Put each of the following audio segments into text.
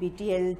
BTL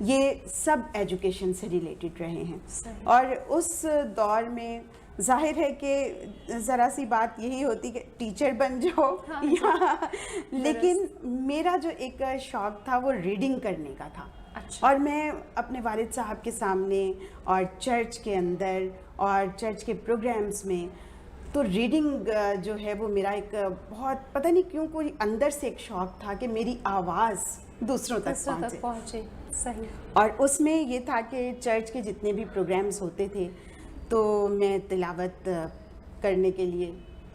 یہ سب education سے related رہے ہیں. اور اس دور میں ظاہر ہے کہ ذرا سی بات یہی ہوتی کہ ٹیچر بن جاؤ لیکن میرا جو ایک شوق تھا وہ ریڈنگ کرنے کا تھا. اور میں اپنے والد صاحب کے سامنے اور چرچ کے اندر اور چرچ کے پروگرامز میں تو ریڈنگ جو ہے وہ میرا ایک بہت پتہ نہیں کیوں کوئی اندر سے ایک شوق تھا کہ میری آواز دوسروں تک پہنچے. صحیح. اور اس میں یہ تھا کہ چرچ کے جتنے بھی پروگرامز ہوتے تھے تو میں تلاوت کرنے کے لیے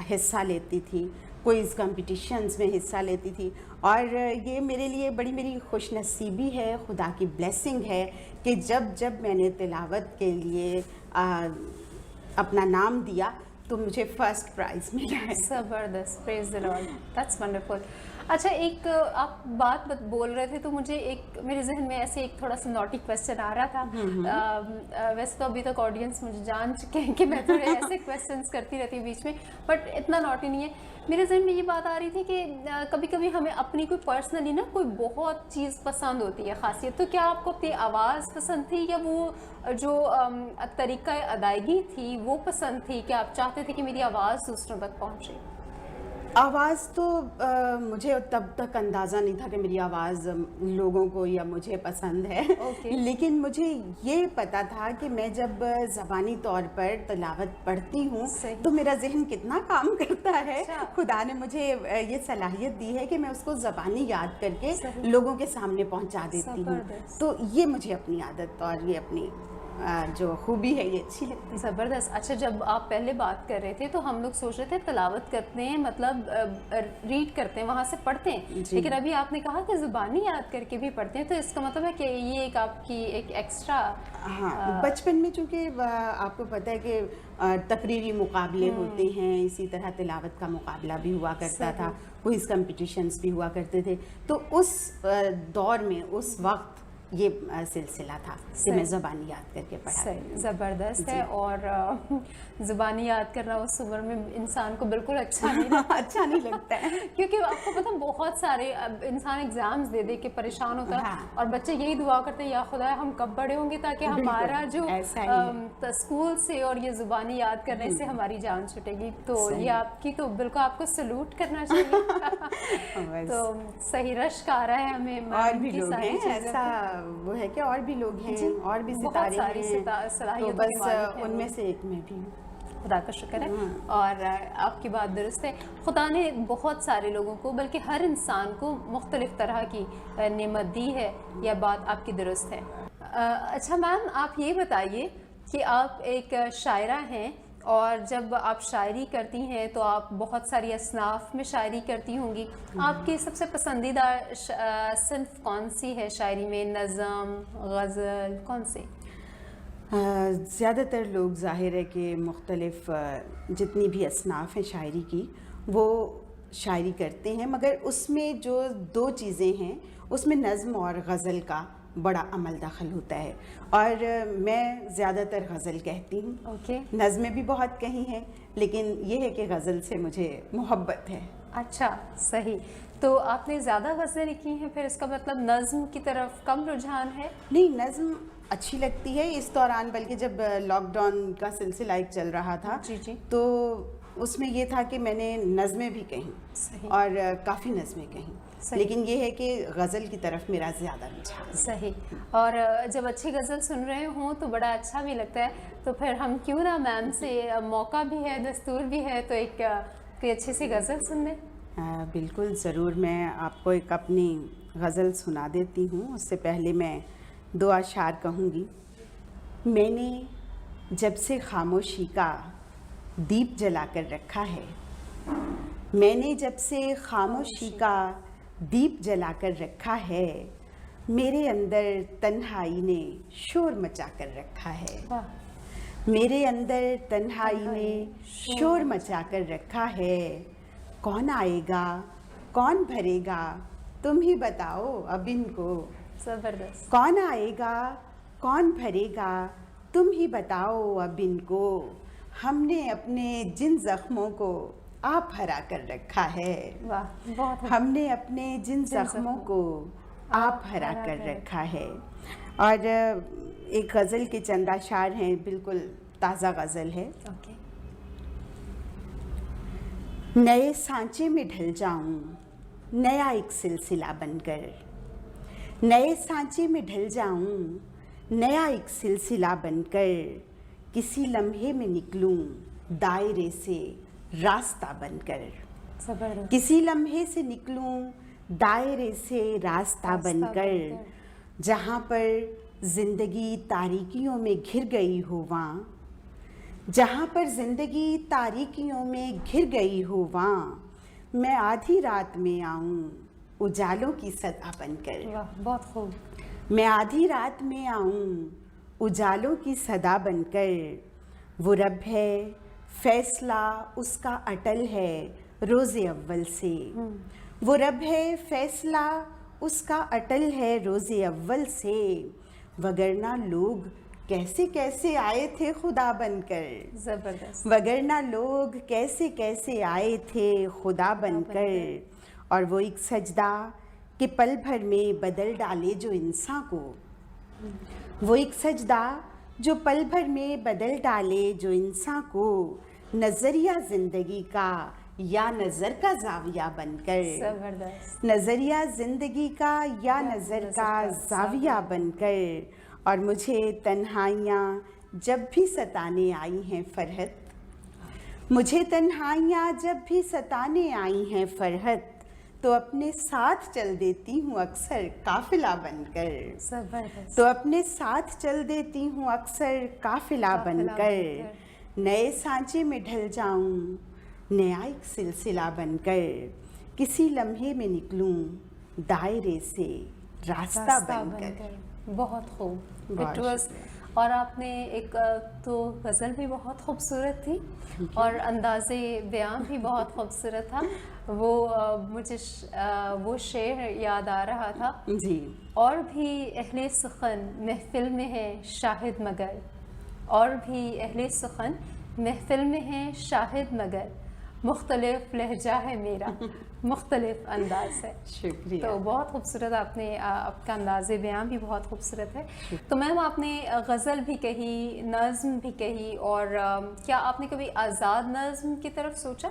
حصہ لیتی تھی, کوئز کمپٹیشنز میں حصہ لیتی تھی. اور یہ میرے لیے بڑی میری خوش نصیبی ہے, خدا کی بلیسنگ ہے کہ جب میں نے تلاوت کے لیے اپنا نام دیا تو مجھے فرسٹ پرائز ملا ہے. زبردست, پریز دی لارڈ, دیٹس ونڈرفل. اچھا, ایک آپ بات بول رہے تھے تو مجھے ایک میرے ذہن میں ایسے ایک تھوڑا سا نوٹی کویسچن آ رہا تھا. ویسے تو ابھی تک آڈینس مجھے جان چکے ہیں کہ میں تھوڑے ایسے کویسچنس کرتی رہتی ہوں بیچ میں, بٹ اتنا نوٹی نہیں ہے. میرے ذہن میں یہ بات آ رہی تھی کہ کبھی کبھی ہمیں اپنی کوئی پرسنلی نا کوئی بہت چیز پسند ہوتی ہے, خاصیت, تو کیا آپ کو اپنی آواز پسند تھی یا وہ جو طریقہ ادائیگی تھی وہ پسند تھی کہ آپ چاہتے تھے کہ میری آواز دوسروں تک پہنچے؟ آواز تو مجھے تب تک اندازہ نہیں تھا کہ میری آواز لوگوں کو یا مجھے پسند ہے, لیکن مجھے یہ پتا تھا کہ میں جب زبانی طور پر تلاوت پڑھتی ہوں تو میرا ذہن کتنا کام کرتا ہے. خدا نے مجھے یہ صلاحیت دی ہے کہ میں اس کو زبانی یاد کر کے لوگوں کے سامنے پہنچا دیتی ہوں. تو یہ مجھے اپنی عادت اور یہ اپنی جو خوبی ہے یہ اچھی لگتی ہے. زبردست. اچھا, جب آپ پہلے بات کر رہے تھے تو ہم لوگ سوچ رہے تھے تلاوت کرتے ہیں مطلب ریڈ کرتے ہیں, وہاں سے پڑھتے ہیں, لیکن ابھی آپ نے کہا کہ زبانی یاد کر کے بھی پڑھتے ہیں, تو اس کا مطلب ہے کہ یہ ایک آپ کی ایک ایکسٹرا. ہاں, بچپن میں چونکہ آپ کو پتہ ہے کہ تقریری مقابلے ہوتے ہیں, اسی طرح تلاوت کا مقابلہ بھی ہوا کرتا تھا, کوئز کمپٹیشنز بھی ہوا کرتے تھے. تو اس دور میں اس وقت یہ سلسلہ تھا کہ میں زبانی یاد کر کے پڑھا. زبردست ہے. اور زبانی یاد کرنا اس عمر میں انسان کو بالکل اچھا نہیں لگتا ہے کیونکہ آپ کو پتہ بہت سارے انسان ایگزامز دے دے کے پریشان ہوتا ہے, اور بچے یہی دعا کرتے ہیں یا خدا ہم کب بڑے ہوں گے تاکہ ہمارا جو اسکول سے اور یہ زبانی یاد کرنے سے ہماری جان چھٹے گی. تو یہ آپ کی تو بالکل آپ کو سلوٹ کرنا چاہیے. تو صحیح رشک آ رہا ہے ہمیں. اور بھی لوگ ہیں ایسا وہ ہے کہ اور بھی لوگ ہیں اور بھی ستارے ہیں, تو بس ان میں سے ایک میں بھی ہوں. خدا کا شکر ہے. اور آپ کی بات درست ہے, خدا نے بہت سارے لوگوں کو بلکہ ہر انسان کو مختلف طرح کی نعمت دی ہے, یہ بات آپ کی درست ہے. اچھا میم, آپ یہ بتائیے کہ آپ ایک شاعرہ ہیں اور جب آپ شاعری کرتی ہیں تو آپ بہت ساری اصناف میں شاعری کرتی ہوں گی. آپ کی سب سے پسندیدہ صنف کون سی ہے شاعری میں؟ نظم, غزل, کون سی؟ زیادہ تر لوگ ظاہر ہے کہ مختلف جتنی بھی اصناف ہیں شاعری کی وہ شاعری کرتے ہیں, مگر اس میں جو دو چیزیں ہیں اس میں نظم اور غزل کا بڑا عمل دخل ہوتا ہے, اور میں زیادہ تر غزل کہتی ہوں. نظمیں بھی بہت کہی ہیں لیکن یہ ہے کہ غزل سے مجھے محبت ہے. اچھا, صحیح. تو آپ نے زیادہ غزلیں لکھی ہیں, پھر اس کا مطلب نظم کی طرف کم رجحان ہے؟ نہیں, نظم اچھی لگتی ہے اس دوران, بلکہ جب لاک ڈاؤن کا سلسلہ ایک چل رہا تھا تو اس میں یہ تھا کہ میں نے نظمیں بھی کہیں اور کافی نظمیں کہیں, لیکن یہ ہے کہ غزل کی طرف میرا زیادہ رجحان. صحیح. اور جب اچھی غزل سن رہے ہوں تو بڑا اچھا بھی لگتا ہے, تو پھر ہم کیوں نہ میم سے, موقع بھی ہے, دستور بھی ہے, تو ایک کوئی اچھی سی غزل سن لیں. بالکل ضرور, میں آپ کو ایک اپنی غزل سنا دیتی ہوں. اس سے پہلے میں 2 اشعار کہوں گی. میں نے جب سے خاموشی کا دیپ جلا کر رکھا ہے, میں نے جب سے خاموشی کا دیپ جلا کر رکھا ہے, میرے اندر تنہائی نے شور مچا کر رکھا ہے. میرے اندر تنہائی نے شور مچا کر رکھا ہے. کون آئے گا, کون بھرے گا, تم ہی بتاؤ اب ان کو. زبردست. کون آئے گا, کون بھرے گا, تم ہی بتاؤ اب ان کو. ہم نے اپنے جن زخموں کو آپ ہرا کر رکھا ہے. ہم نے اپنے جن زخموں کو آپ ہرا کر رکھا ہے. اور ایک غزل کے چند اشعار ہیں، بالکل تازہ غزل ہے. اوکے. نئے سانچے میں ڈھل جاؤں نیا ایک سلسلہ بن کر، نئے سانچے میں ڈھل جاؤں نیا ایک سلسلہ بن کر، کسی لمحے میں نکلوں دائرے سے راستہ بن کر، زبردست. کسی لمحے سے نکلوں دائرے سے راستہ بن کر، جہاں پر زندگی تاریکیوں میں گھر گئی ہو وہاں، جہاں پر زندگی تاریکیوں میں گھر گئی ہو وہاں، میں آدھی رات میں آؤں اجالوں کی صدا بن کر. واہ، بہت خوب. میں آدھی رات میں آؤں اجالوں کی صدا بن کر، وہ رب ہے فیصلہ اس کا اٹل ہے روز اول سے، وہ رب ہے فیصلہ اس کا اٹل ہے روز اول سے، وگرنہ لوگ کیسے کیسے آئے تھے خدا بن کر، زبردست. وگرنہ لوگ کیسے کیسے آئے تھے خدا بن کر. اور وہ ایک سجدہ کہ پل بھر میں بدل ڈالے جو انسان کو، وہ ایک سجدہ جو پل بھر میں بدل ڈالے جو انسان کو، نظریہ زندگی کا یا نظر کا زاویہ بن کر، زبردست. نظریہ زندگی کا یا نظر کا زاویہ بن کر. اور مجھے تنہائیاں جب بھی ستانے آئی ہیں فرحت، مجھے تنہائیاں جب بھی ستانے آئی ہیں فرحت، تو اپنے ساتھ چل دیتی ہوں اکثر قافلہ بن کر، زبردست. تو اپنے ساتھ چل دیتی ہوں اکثر قافلہ بن کر، نئے سانچے میں ڈھل جاؤں نیا ایک سلسلہ بن کر، کسی لمحے میں نکلوں دائرے سے راستہ بن کر. بہت خوب. بہت It was. شکریہ. اور آپ نے ایک تو غزل بھی بہت خوبصورت تھی اور انداز بیان بھی بہت خوبصورت تھا. وہ مجھے وہ شعر یاد آ رہا تھا. جی. اور بھی اہل سخن محفل میں ہے شاہد مگر، اور بھی اہل سخن محفل میں ہے شاہد مگر، مختلف لہجہ ہے میرا مختلف انداز ہے. شکریہ. تو بہت خوبصورت آپ کا انداز بیان بھی بہت خوبصورت ہے. تو میم آپ نے غزل بھی کہی، نظم بھی کہی، اور کیا آپ نے کبھی آزاد نظم کی طرف سوچا؟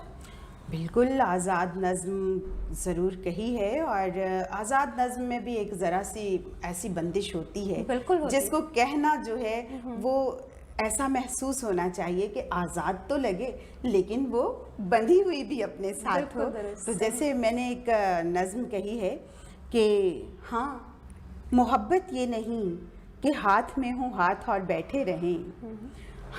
بالکل آزاد نظم ضرور کہی ہے، اور آزاد نظم میں بھی ایک ذرا سی ایسی بندش ہوتی ہے بالکل ہوتی جس کو کہنا جو ہے وہ ایسا محسوس ہونا چاہیے کہ آزاد تو لگے لیکن وہ بندھی ہوئی بھی اپنے ساتھ ہو. تو جیسے میں نے ایک نظم کہی ہے کہ ہاں محبت یہ نہیں کہ ہاتھ میں ہوں ہاتھ اور بیٹھے رہیں،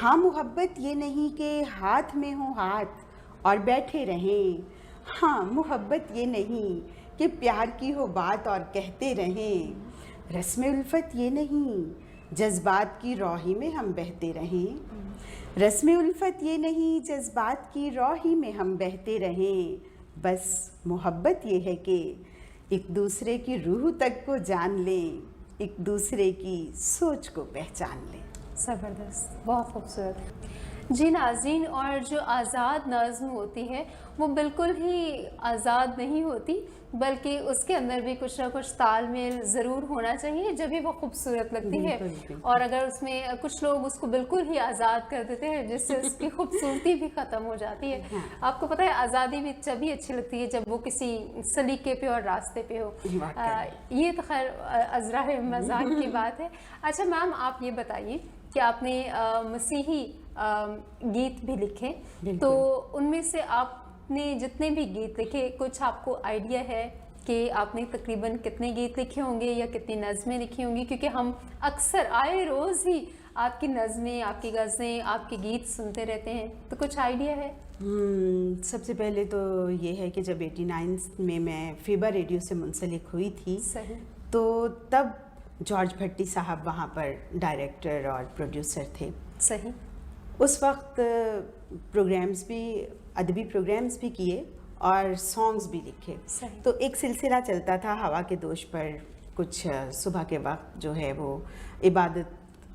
ہاں محبت یہ نہیں کہ ہاتھ میں ہوں ہاتھ اور بیٹھے رہیں، ہاں محبت یہ نہیں کہ پیار کی ہو بات اور کہتے رہیں، رسم الفت یہ نہیں جذبات کی روحی میں ہم بہتے رہیں، رسم الفت یہ نہیں جذبات کی روحی میں ہم بہتے رہیں، بس محبت یہ ہے کہ ایک دوسرے کی روح تک کو جان لیں، ایک دوسرے کی سوچ کو پہچان لیں. زبردست، بہت خوبصورت. جی ناظرین، اور جو آزاد نظم ہوتی ہے وہ بالکل ہی آزاد نہیں ہوتی، بلکہ اس کے اندر بھی کچھ نہ کچھ تال میل ضرور ہونا چاہیے جب ہی وہ خوبصورت لگتی ہے. اور اگر اس میں کچھ لوگ اس کو بالکل ہی آزاد کر دیتے ہیں جس سے اس کی خوبصورتی بھی ختم ہو جاتی ہے. آپ کو پتہ ہے آزادی بھی جبھی اچھی لگتی ہے جب وہ کسی سلیقے پہ اور راستے پہ ہو. یہ تو خیر ازراہ مزاق کی بات ہے. اچھا میم، آپ یہ بتائیے کہ آپ نے مسیحی گیت بھی لکھے، تو ان میں سے آپ نے جتنے بھی گیت لکھے کچھ آپ کو آئیڈیا ہے کہ آپ نے تقریباً کتنے گیت لکھے ہوں گے یا کتنی نظمیں لکھی ہوں گی؟ کیونکہ ہم اکثر آئے روز ہی آپ کی نظمیں، آپ کی غزلیں، آپ کے گیت سنتے رہتے ہیں، تو کچھ آئیڈیا ہے؟ سب سے پہلے تو یہ ہے کہ جب 89 میں فیبا ریڈیو سے منسلک ہوئی تھی، صحیح، تو تب جارج بھٹی صاحب وہاں پر ڈائریکٹر اور پروڈیوسر تھے. صحیح. اس وقت پروگرامز بھی، ادبی پروگرامز بھی کیے اور سانگز بھی لکھے. تو ایک سلسلہ چلتا تھا ہوا کے دوش پر، کچھ صبح کے وقت جو ہے وہ عبادت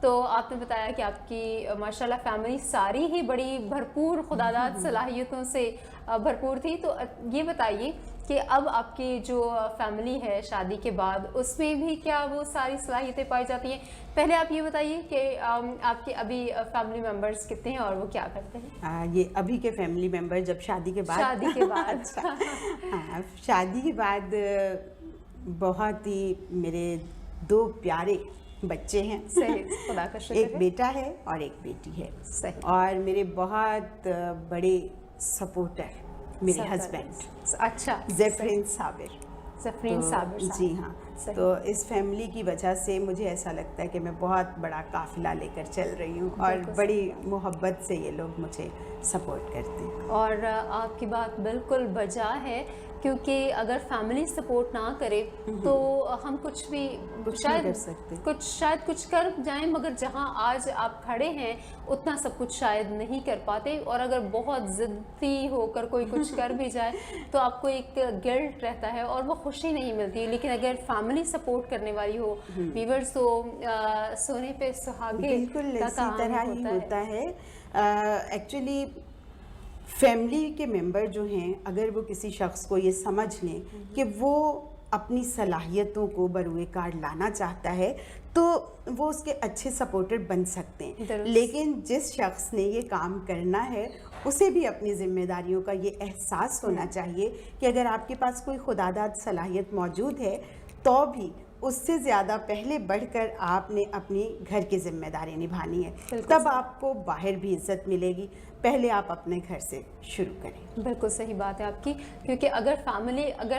تو آپ نے بتایا کہ آپ کی ماشاءاللہ فیملی ساری ہی بڑی بھرپور خداداد صلاحیتوں سے بھرپور تھی. تو یہ بتائیے کہ اب آپ کی جو فیملی ہے شادی کے بعد اس میں بھی کیا وہ ساری صلاحیتیں پائی جاتی ہیں؟ پہلے آپ یہ بتائیے کہ آپ کے ابھی فیملی ممبرس کتنے ہیں اور وہ کیا کرتے ہیں؟ یہ ابھی کے فیملی ممبر جب شادی کے بعد ہاں شادی کے بعد بہت ہی میرے 2 پیارے بچے ہیں. صحیح، خدا کا شکر. ایک بیٹا ہے اور ایک بیٹی ہے. صحیح. اور میرے بہت بڑے سپورٹر میرے ہسبینڈ. اچھا. زیفرین صابر. جی ہاں. تو اس فیملی کی وجہ سے مجھے ایسا لگتا ہے کہ میں بہت بڑا قافلہ لے کر چل رہی ہوں اور بڑی محبت سے یہ لوگ مجھے سپورٹ کرتے ہیں. اور آپ کی بات بالکل بجا ہے، کیونکہ اگر فیملی سپورٹ نہ کرے تو ہم کچھ بھی شاید کچھ کر جائیں، مگر جہاں آج آپ کھڑے ہیں اتنا سب کچھ شاید نہیں کر پاتے. اور اگر بہت ضدی ہو کر کوئی کچھ کر بھی جائے تو آپ کو ایک گلٹ رہتا ہے اور وہ خوشی نہیں ملتی. لیکن اگر فیملی سپورٹ کرنے والی ہو، ویورز، تو سونے پہ سہاگے بالکل اسی طرح ہی ہوتا ہے. ایکچولی فیملی کے ممبر جو ہیں اگر وہ کسی شخص کو یہ سمجھ لیں کہ وہ اپنی صلاحیتوں کو بروئے کار لانا چاہتا ہے تو وہ اس کے اچھے سپورٹر بن سکتے ہیں. لیکن جس شخص نے یہ کام کرنا ہے اسے بھی اپنی ذمہ داریوں کا یہ احساس ہونا چاہیے کہ اگر آپ کے پاس کوئی خداداد صلاحیت موجود ہے تو بھی اس سے زیادہ پہلے بڑھ کر آپ نے اپنی گھر کی ذمہ داری نبھانی ہے. تب آپ کو باہر بھی عزت ملے گی. پہلے آپ اپنے گھر سے شروع کریں. بالکل صحیح بات ہے آپ کی، کیونکہ اگر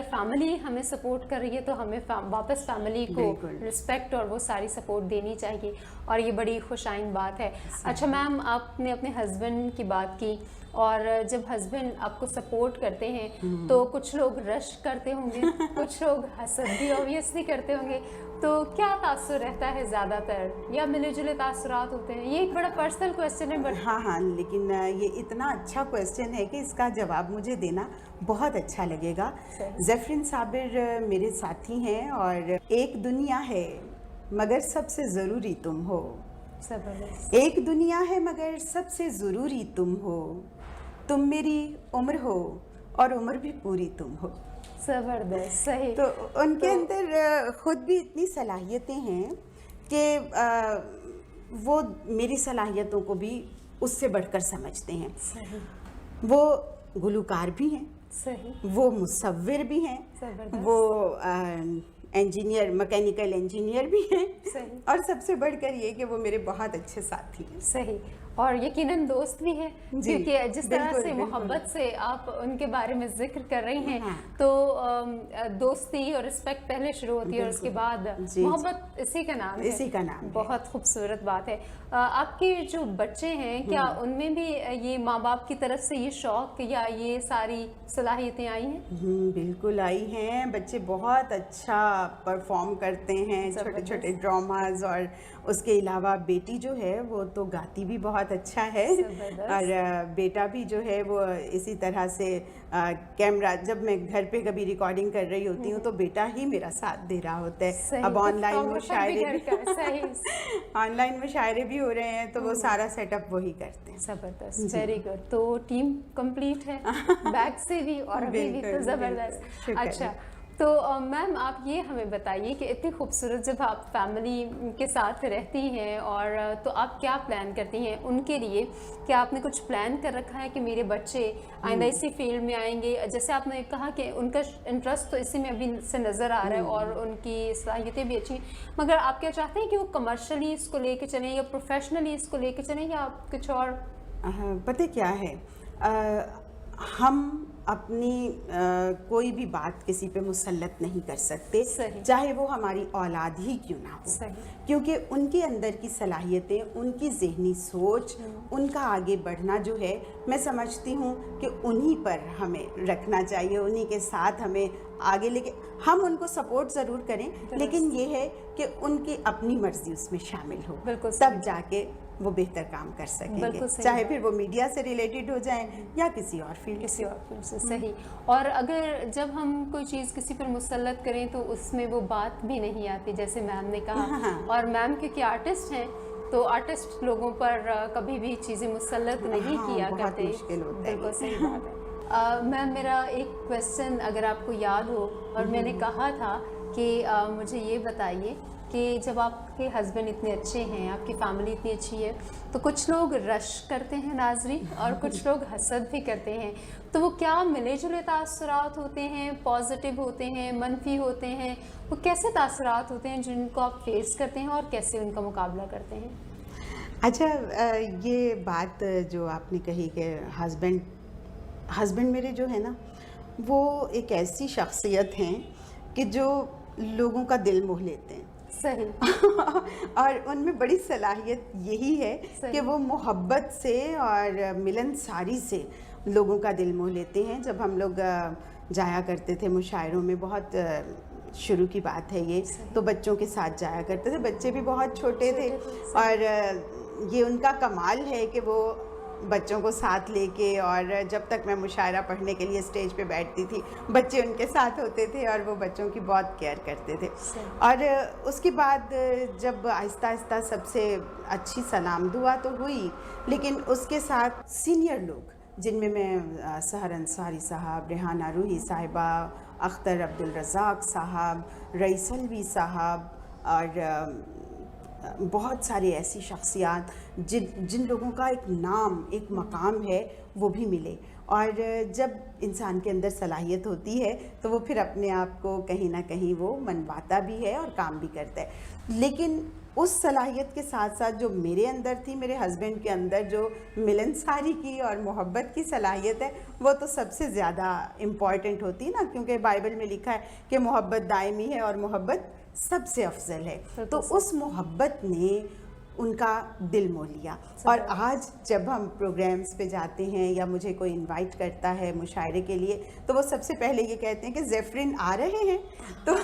فیملی ہمیں سپورٹ کر رہی ہے تو ہمیں واپس فیملی کو رسپیکٹ اور وہ ساری سپورٹ دینی چاہیے، اور یہ بڑی خوشائن بات ہے. اچھا میم، آپ نے اپنے ہسبینڈ کی بات کی، اور جب ہسبینڈ آپ کو سپورٹ کرتے ہیں تو کچھ لوگ رش کرتے ہوں گے، کچھ لوگ حسد بھی اوبیسلی کرتے ہوں گے، تو کیا تاثر رہتا ہے زیادہ تر، یا ملے جلے تاثرات ہوتے ہیں؟ یہ ایک بڑا پرسنل کویسچن ہے. ہاں لیکن یہ اتنا اچھا کویسچن ہے کہ اس کا جواب مجھے دینا بہت اچھا لگے گا. زیفرین صابر میرے ساتھی ہیں، اور ایک دنیا ہے مگر سب سے ضروری تم ہو. ایک دنیا ہے مگر سب سے ضروری تم ہو. تم میری عمر ہو اور عمر بھی پوری تم ہو. زبردست. صحیح. تو ان کے اندر خود بھی اتنی صلاحیتیں ہیں کہ وہ میری صلاحیتوں کو بھی اس سے بڑھ کر سمجھتے ہیں. صحیح. وہ گلوکار بھی ہیں. صحیح. وہ مصور بھی ہیں. وہ انجینئر، مکینیکل انجینئر بھی ہیں. صحیح. اور سب سے بڑھ کر یہ کہ وہ میرے بہت اچھے ساتھی ہیں. صحیح. اور یقیناً دوست بھی ہیں، کیونکہ جس طرح سے محبت سے آپ ان کے بارے میں ذکر کر رہی ہیں تو دوستی اور رسپیکٹ پہلے شروع ہوتی ہے اور اس کے بعد محبت اسی کا نام ہے. اسی کا نام. بہت خوبصورت بات ہے. آپ کے جو بچے ہیں کیا ان میں بھی یہ ماں باپ کی طرف سے یہ شوق یا یہ ساری صلاحیتیں آئی ہیں؟ بالکل آئی ہیں. بچے بہت اچھا پرفارم کرتے ہیں، چھوٹے چھوٹے ڈراماز. اور اس کے علاوہ بیٹی جو ہے وہ تو گاتی بھی بہت اچھا ہے، اور بیٹا بھی جو ہے وہ اسی طرح سے کیمرہ، جب میں گھر پہ کبھی ریکارڈنگ کر رہی ہوتی ہوں تو بیٹا ہی میرا ساتھ دے رہا ہوتا ہے. اب آن لائن مشاعرے بھی ہو رہے ہیں تو وہ سارا سیٹ اپ وہی کرتے ہیں. زبردست. Very good. تو ٹیم کمپلیٹ ہے بیک سے بھی اور ابھی بھی. تو زبردست. اچھا، تو میم آپ یہ ہمیں بتائیے کہ اتنی خوبصورت جب آپ فیملی کے ساتھ رہتی ہیں اور تو آپ کیا پلان کرتی ہیں ان کے لیے؟ کیا آپ نے کچھ پلان کر رکھا ہے کہ میرے بچے آئندہ اسی فیلڈ میں آئیں گے؟ جیسے آپ نے کہا کہ ان کا انٹرسٹ تو اسی میں ابھی سے نظر آ رہا ہے اور ان کی صلاحیتیں بھی اچھی ہیں، مگر آپ کیا چاہتے ہیں کہ وہ کمرشلی اس کو لے کے چلیں یا پروفیشنلی اس کو لے کے چلیں یا آپ کچھ اور؟ پتہ کیا ہے، ہم اپنی کوئی بھی بات کسی پہ مسلط نہیں کر سکتے، چاہے وہ ہماری اولاد ہی کیوں نہ ہو، کیونکہ ان کے اندر کی صلاحیتیں، ان کی ذہنی سوچ، ان کا آگے بڑھنا جو ہے، میں سمجھتی ہوں کہ انہی پر ہمیں رکھنا چاہیے، انہی کے ساتھ ہمیں آگے لے کے، ہم ان کو سپورٹ ضرور کریں لیکن یہ ہے کہ ان کی اپنی مرضی اس میں شامل ہو، تب جا کے وہ بہتر کام کر سکیں گے، چاہے پھر وہ میڈیا سے ریلیٹڈ ہو جائیں یا کسی اور فیلڈ سے. صحیح. اور اگر جب ہم کوئی چیز کسی پر مسلط کریں تو اس میں وہ بات بھی نہیں آتی، جیسے میم نے کہا. اور میم کیونکہ آرٹسٹ ہیں تو آرٹسٹ لوگوں پر کبھی بھی چیزیں مسلط نہیں کیا بہت کرتے. مشکل ہوتا ہے بالکل صحیح بات ہے. میم میرا ایک کویسچن اگر آپ کو یاد ہو، اور میں نے کہا تھا کہ مجھے یہ بتائیے کہ جب آپ کے ہسبینڈ اتنے اچھے ہیں، آپ کی فیملی اتنی اچھی ہے، تو کچھ لوگ رش کرتے ہیں ناظرین اور کچھ لوگ حسد بھی کرتے ہیں، تو وہ کیا ملے جلے تاثرات ہوتے ہیں، پازیٹیو ہوتے ہیں، منفی ہوتے ہیں؟ وہ کیسے تاثرات ہوتے ہیں جن کو آپ فیس کرتے ہیں اور کیسے ان کا مقابلہ کرتے ہیں؟ اچھا، یہ بات جو آپ نے کہی کہ ہسبینڈ میرے جو ہے نا، وہ ایک ایسی شخصیت ہیں کہ جو لوگوں کا دل موہ لیتے ہیں. صحیح. اور ان میں بڑی صلاحیت یہی ہے صحیح. کہ وہ محبت سے اور ملنساری سے لوگوں کا دل موہ لیتے ہیں. جب ہم لوگ جایا کرتے تھے مشاعروں میں، بہت شروع کی بات ہے یہ، تو بچوں کے ساتھ جایا کرتے تھے. بچے بھی بہت چھوٹے تھے، اور یہ ان کا کمال ہے کہ وہ بچوں کو ساتھ لے کے، اور جب تک میں مشاعرہ پڑھنے کے لیے اسٹیج پہ بیٹھتی تھی، بچے ان کے ساتھ ہوتے تھے اور وہ بچوں کی بہت کیئر کرتے تھے. اور اس کے بعد جب آہستہ آہستہ سب سے اچھی سلام دعا تو ہوئی، لیکن اس کے ساتھ سینئر لوگ، جن میں سحر انصاری صاحب، ریحانہ روحی صاحبہ، اختر عبدالرزاق صاحب، رئیس الوی صاحب، اور بہت ساری ایسی شخصیات جن لوگوں کا ایک نام، ایک مقام ہے، وہ بھی ملے. اور جب انسان کے اندر صلاحیت ہوتی ہے تو وہ پھر اپنے آپ کو کہیں نہ کہیں وہ منواتا بھی ہے اور کام بھی کرتا ہے. لیکن اس صلاحیت کے ساتھ ساتھ جو میرے اندر تھی، میرے ہسبینڈ کے اندر جو ملنساری کی اور محبت کی صلاحیت ہے، وہ تو سب سے زیادہ امپورٹنٹ ہوتی ہے نا، کیونکہ بائبل میں لکھا ہے کہ محبت دائمی ہے اور محبت سب سے افضل ہے. تو اس محبت نے ان کا دل موہ لیا. اور آج جب ہم پروگرامز پہ جاتے ہیں یا مجھے کوئی انوائٹ کرتا ہے مشاعرے کے لیے، تو وہ سب سے پہلے یہ کہتے ہیں کہ زیفرین آ رہے ہیں. تو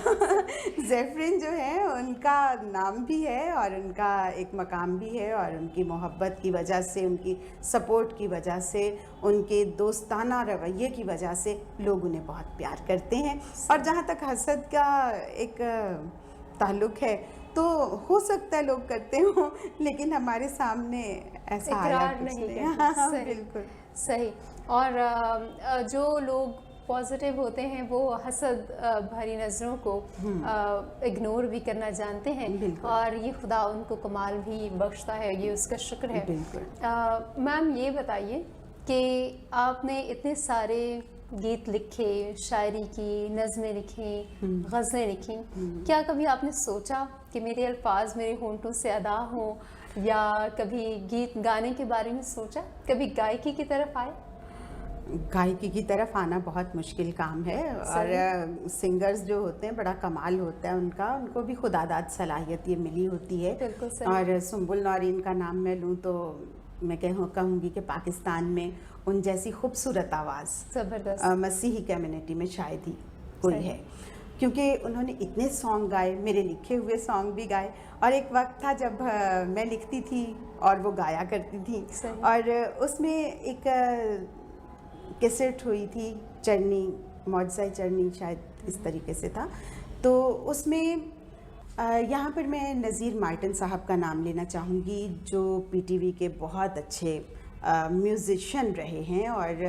زیفرین جو ہے، ان کا نام بھی ہے اور ان کا ایک مقام بھی ہے، اور ان کی محبت کی وجہ سے، ان کی سپورٹ کی وجہ سے، ان کے دوستانہ رویے کی وجہ سے لوگ انہیں بہت پیار کرتے ہیں. اور جہاں تک حسد کا ایک تعلق ہے، تو ہو سکتا ہے لوگ کرتے ہوں، لیکن ہمارے سامنے ایسا آیا کچھ نہیں. ہاں بالکل صحیح. اور جو لوگ پازیٹیو ہوتے ہیں وہ حسد بھری نظروں کو اگنور بھی کرنا جانتے ہیں، اور یہ خدا ان کو کمال بھی بخشتا ہے، یہ اس کا شکر ہے. میم یہ بتائیے کہ آپ نے اتنے سارے گیت لکھے، شاعری کی، نظمیں لکھیں، غزلیں لکھیں، کیا کبھی آپ نے سوچا کہ میرے الفاظ میرے ہونٹوں سے ادا ہوں، یا کبھی گیت گانے کے بارے میں سوچا، کبھی گائکی کی طرف آئے؟ گائکی کی طرف آنا بہت مشکل کام ہے، اور سنگرز جو ہوتے ہیں بڑا کمال ہوتا ہے ان کا، ان کو بھی خدا داد صلاحیت یہ ملی ہوتی ہے. اور سنبل نورین کا نام میں لوں تو میں کہوں گی کہ پاکستان میں ان جیسی خوبصورت آواز مسیحی کمیونٹی میں شاید ہی کوئی ہے، کیونکہ انہوں نے اتنے سانگ گائے، میرے لکھے ہوئے سانگ بھی گائے. اور ایک وقت تھا جب میں لکھتی تھی اور وہ گایا کرتی تھی، اور اس میں ایک کیسٹ ہوئی تھی، چرنی، معجزہ چرنی شاید اس طریقے سے تھا. تو اس میں یہاں پر میں نذیر مارٹن صاحب کا نام لینا چاہوں گی، جو پی ٹی وی کے بہت اچھے میوزیشین رہے ہیں اور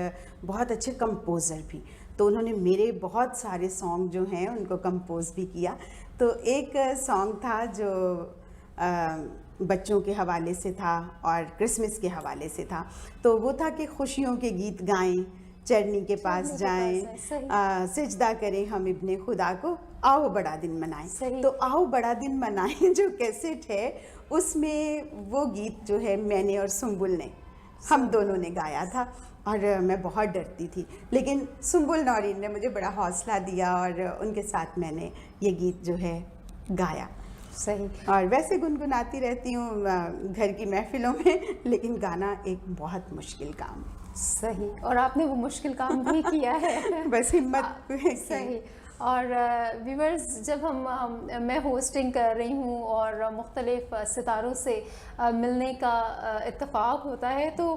بہت اچھے کمپوزر بھی. تو انہوں نے میرے بہت سارے سانگ جو ہیں ان کو کمپوز بھی کیا. تو ایک سانگ تھا جو بچوں کے حوالے سے تھا اور کرسمس کے حوالے سے تھا. تو وہ تھا کہ خوشیوں کے گیت گائیں، چرنی کے پاس جائیں، سجدہ کریں ہم ابن خدا کو، آؤ بڑا دن منائیں. تو آؤ بڑا دن منائیں جو کیسٹ ہے، اس میں وہ گیت جو ہے میں نے اور سنبل نے، ہم دونوں نے گایا تھا. اور میں بہت ڈرتی تھی، لیکن سنبل نورین نے مجھے بڑا حوصلہ دیا اور ان کے ساتھ میں نے یہ گیت جو ہے گایا. اور ویسے گنگناتی رہتی ہوں گھر کی محفلوں میں، لیکن گانا ایک بہت مشکل کام ہے. صحیح. اور آپ نے وہ مشکل کام بھی کیا ہے. بس ہمت. صحیح. اور ویورز، جب میں ہوسٹنگ کر رہی ہوں اور مختلف ستاروں سے ملنے کا اتفاق ہوتا ہے، تو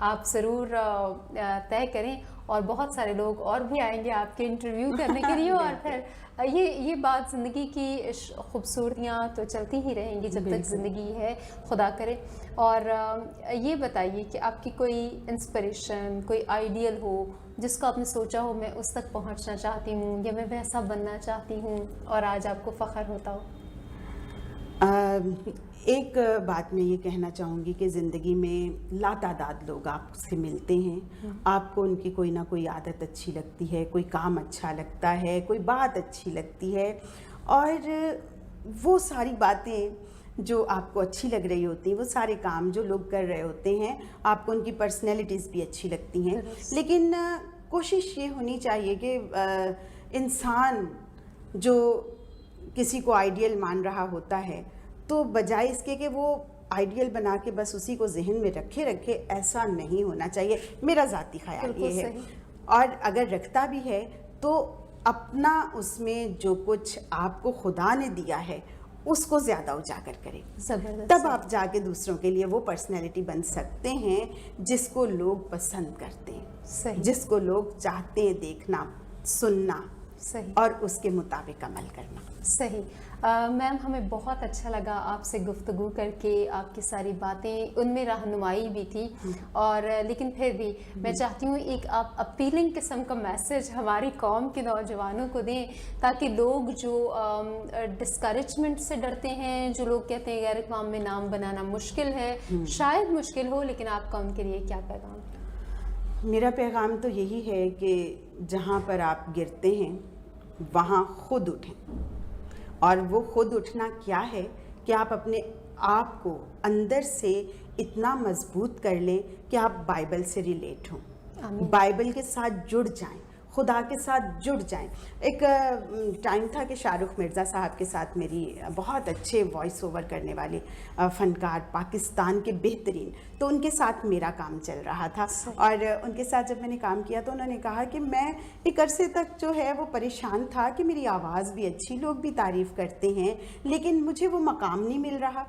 آپ ضرور طے کریں اور بہت سارے لوگ اور بھی آئیں گے آپ کے انٹرویو کرنے کے لیے اور پھر یہ بات زندگی کی خوبصورتیاں تو چلتی ہی رہیں گی جب تک زندگی ہے، خدا کرے. اور یہ بتائیے کہ آپ کی کوئی انسپریشن، کوئی آئیڈیل ہو جس کو آپ نے سوچا ہو میں اس تک پہنچنا چاہتی ہوں یا میں ویسا بننا چاہتی ہوں اور آج آپ کو فخر ہوتا ہو؟ ایک بات میں یہ کہنا چاہوں گی کہ زندگی میں لاتعداد لوگ آپ سے ملتے ہیں، آپ کو ان کی کوئی نہ کوئی عادت اچھی لگتی ہے، کوئی کام اچھا لگتا ہے، کوئی بات اچھی لگتی ہے، اور وہ ساری باتیں جو آپ کو اچھی لگ رہی ہوتی ہیں، وہ سارے کام جو لوگ کر رہے ہوتے ہیں آپ کو ان کی پرسنالٹیز بھی اچھی لگتی ہیں. لیکن کوشش یہ ہونی چاہیے کہ انسان جو کسی کو آئیڈیل مان رہا ہوتا ہے تو بجائے اس کے کہ وہ آئیڈیل بنا کے بس اسی کو ذہن میں رکھے ایسا نہیں ہونا چاہیے. میرا ذاتی خیال یہ ہے. اور اگر رکھتا بھی ہے تو اپنا اس میں جو کچھ آپ کو خدا نے دیا ہے اس کو زیادہ اجاگر کریں، تب آپ جا کے دوسروں کے لیے وہ پرسنالٹی بن سکتے ہیں جس کو لوگ پسند کرتے ہیں، جس کو لوگ چاہتے ہیں دیکھنا، سننا اور اس کے مطابق عمل کرنا. صحیح. میم ہمیں بہت اچھا لگا آپ سے گفتگو کر کے، آپ کی ساری باتیں ان میں رہنمائی بھی تھی، اور لیکن پھر بھی میں چاہتی ہوں ایک آپ اپیلنگ قسم کا میسج ہماری قوم کے نوجوانوں کو دیں تاکہ لوگ جو ڈسکریجمنٹ سے ڈرتے ہیں، جو لوگ کہتے ہیں غیر اقوام میں نام بنانا مشکل ہے، شاید مشکل ہو، لیکن آپ کا ان کے لیے کیا پیغام؟ میرا پیغام تو یہی ہے کہ جہاں پر آپ گرتے ہیں وہاں خود اٹھیں، اور وہ خود اٹھنا کیا ہے کہ آپ اپنے آپ کو اندر سے اتنا مضبوط کر لیں کہ آپ بائبل سے ریلیٹ ہوں، بائبل کے ساتھ جڑ جائیں، خدا کے ساتھ جڑ جائیں. ایک ٹائم تھا کہ شاہ رخ مرزا صاحب کے ساتھ میری بہت اچھے وائس اوور کرنے والے فنکار پاکستان کے بہترین، تو ان کے ساتھ میرا کام چل رہا تھا، اور ان کے ساتھ جب میں نے کام کیا تو انہوں نے کہا کہ میں ایک عرصے تک جو ہے وہ پریشان تھا کہ میری آواز بھی اچھی، لوگ بھی تعریف کرتے ہیں، لیکن مجھے وہ مقام نہیں مل رہا.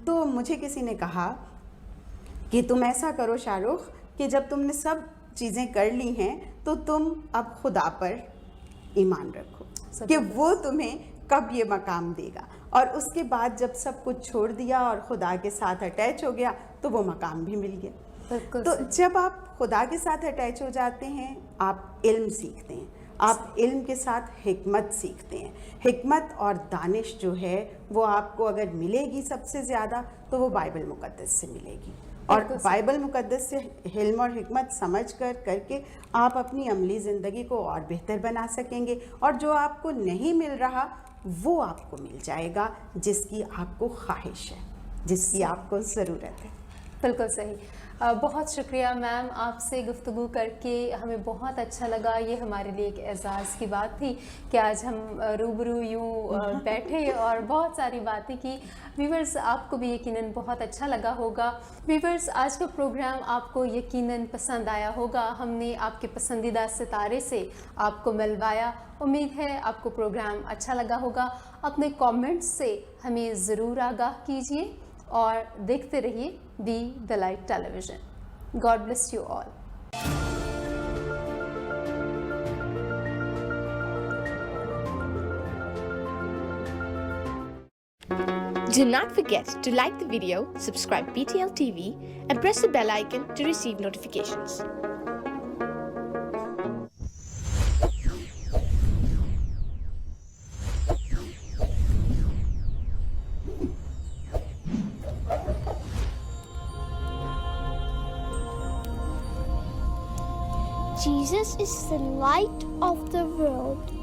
تو مجھے کسی نے کہا کہ تم ایسا کرو شاہ رخ کہ جب تم نے سب چیزیں کر لی ہیں تو تم اب خدا پر ایمان رکھو کہ وہ تمہیں کب یہ مقام دے گا. اور اس کے بعد جب سب کچھ چھوڑ دیا اور خدا کے ساتھ اٹیچ ہو گیا تو وہ مقام بھی مل گیا. تو جب آپ خدا کے ساتھ اٹیچ ہو جاتے ہیں آپ علم سیکھتے ہیں، آپ علم کے ساتھ حکمت سیکھتے ہیں. حکمت اور دانش جو ہے وہ آپ کو اگر ملے گی سب سے زیادہ تو وہ بائبل مقدس سے ملے گی، اور بائبل مقدس سے علم اور حکمت سمجھ کر کے آپ اپنی عملی زندگی کو اور بہتر بنا سکیں گے، اور جو آپ کو نہیں مل رہا وہ آپ کو مل جائے گا جس کی آپ کو خواہش ہے، جس کی آپ کو ضرورت ہے. بالکل صحیح. بہت شکریہ میم، آپ سے گفتگو کر کے ہمیں بہت اچھا لگا. یہ ہمارے لیے ایک اعزاز کی بات تھی کہ آج ہم روبرو یوں بیٹھے اور بہت ساری باتیں کی. ویورز آپ کو بھی یقیناً بہت اچھا لگا ہوگا. ویورز آج کا پروگرام آپ کو یقیناً پسند آیا ہوگا. ہم نے آپ کے پسندیدہ ستارے سے آپ کو ملوایا. امید ہے آپ کو پروگرام اچھا لگا ہوگا. اپنے کامنٹس سے ہمیں ضرور آگاہ کیجیے اور دیکھتے رہیے be the light television. God bless you all. Do not forget to like the video, subscribe BTL TV, and press the bell icon to receive notifications. Jesus is the light of the world.